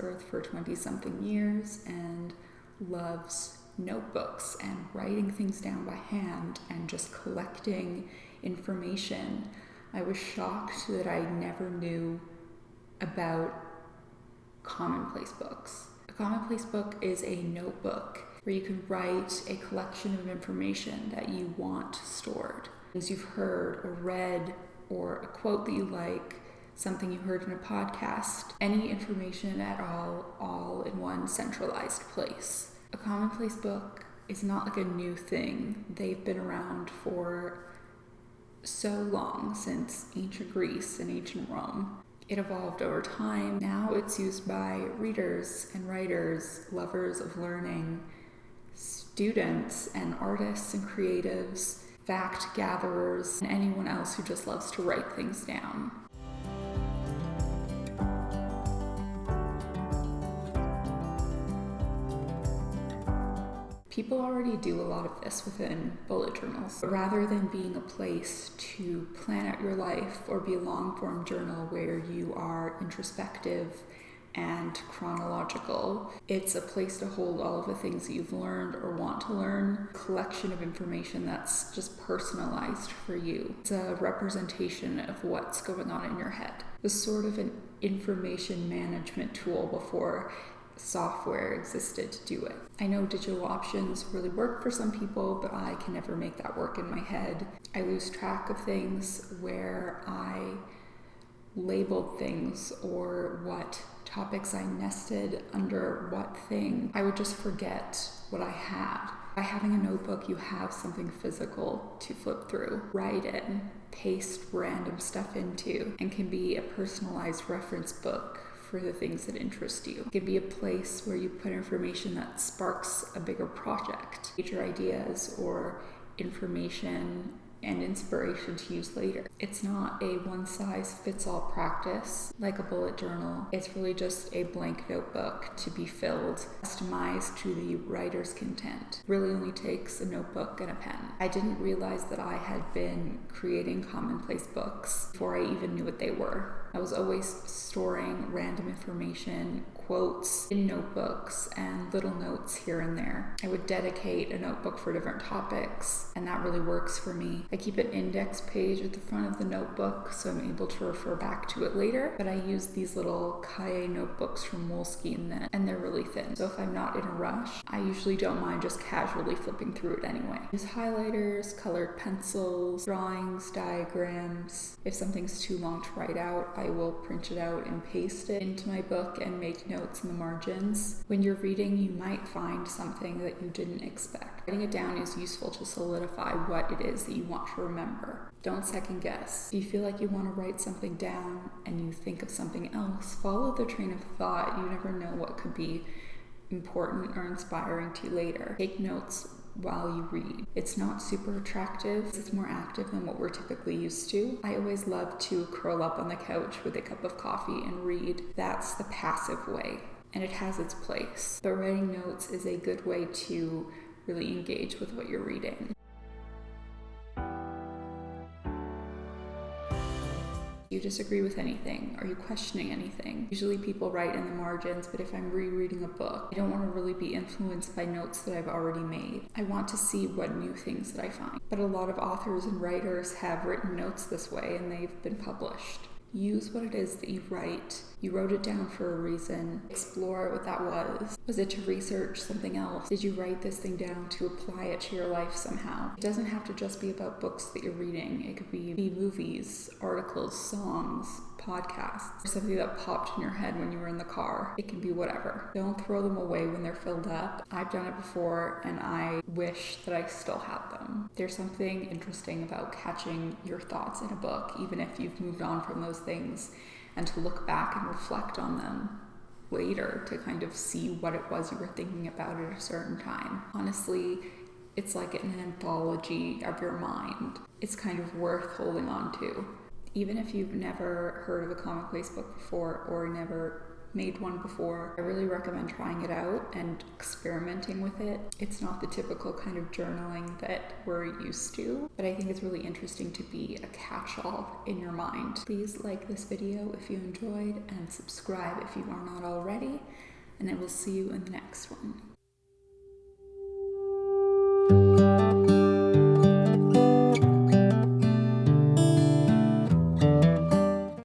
earth for 20-something years and loves notebooks and writing things down by hand and just collecting information. I was shocked that I never knew about Commonplace books. A Commonplace book is a notebook where you can write a collection of information that you want stored. Things you've heard or read, or a quote that you like, something you heard in a podcast, any information at all in one centralized place. A Commonplace book is not like a new thing. They've been around for so long, since ancient Greece and ancient Rome. It evolved over time. Now it's used by readers and writers, lovers of learning, students and artists and creatives, fact gatherers, and anyone else who just loves to write things down. People already do a lot of this within bullet journals. But rather than being a place to plan out your life or be a long-form journal where you are introspective and chronological, it's a place to hold all of the things that you've learned or want to learn, a collection of information that's just personalized for you. It's a representation of what's going on in your head. It's sort of an information management tool before software existed to do it. I know digital options really work for some people, but I can never make that work in my head. I lose track of things where I labeled things or what topics I nested under what thing. I would just forget what I had. By having a notebook, you have something physical to flip through, write in, paste random stuff into, and can be a personalized reference book for the things that interest you. It can be a place where you put information that sparks a bigger project, future ideas or information and inspiration to use later. It's not a one-size-fits-all practice like a bullet journal. It's really just a blank notebook to be filled, customized to the writer's content. It really only takes a notebook and a pen. I didn't realize that I had been creating Commonplace books before I even knew what they were. I was always storing random information, quotes in notebooks and little notes here and there. I would dedicate a notebook for different topics, and that really works for me. I keep an index page at the front of the notebook so I'm able to refer back to it later, but I use these little Kaye notebooks from Moleskine, and they're really thin. So if I'm not in a rush, I usually don't mind just casually flipping through it anyway. I use highlighters, colored pencils, drawings, diagrams. If something's too long to write out, I will print it out and paste it into my book and make notes in the margins. When you're reading, you might find something that you didn't expect. Writing it down is useful to solidify what it is that you want to remember. Don't second guess. If you feel like you want to write something down and you think of something else, follow the train of thought. You never know what could be important or inspiring to you later. Take notes while you read. It's not super attractive. It's more active than what we're typically used to. I always love to curl up on the couch with a cup of coffee and read. That's the passive way, and it has its place. But writing notes is a good way to really engage with what you're reading. Do you disagree with anything? Are you questioning anything? Usually people write in the margins, but if I'm rereading a book, I don't want to really be influenced by notes that I've already made. I want to see what new things that I find. But a lot of authors and writers have written notes this way, and they've been published. Use what it is that you write. You wrote it down for a reason. Explore what that was. Was it to research something else? Did you write this thing down to apply it to your life somehow? It doesn't have to just be about books that you're reading. It could be movies, articles, songs, podcasts, or something that popped in your head when you were in the car. It can be whatever. Don't throw them away when they're filled up. I've done it before, and I wish that I still had them. There's something interesting about catching your thoughts in a book, even if you've moved on from those things, and to look back and reflect on them later to kind of see what it was you were thinking about at a certain time. Honestly, it's like an anthology of your mind. It's kind of worth holding on to. Even if you've never heard of a Commonplace book before or never made one before. I really recommend trying it out and experimenting with it. It's not the typical kind of journaling that we're used to, but I think it's really interesting to be a catch-all in your mind. Please like this video if you enjoyed and subscribe if you are not already, and I will see you in the next one.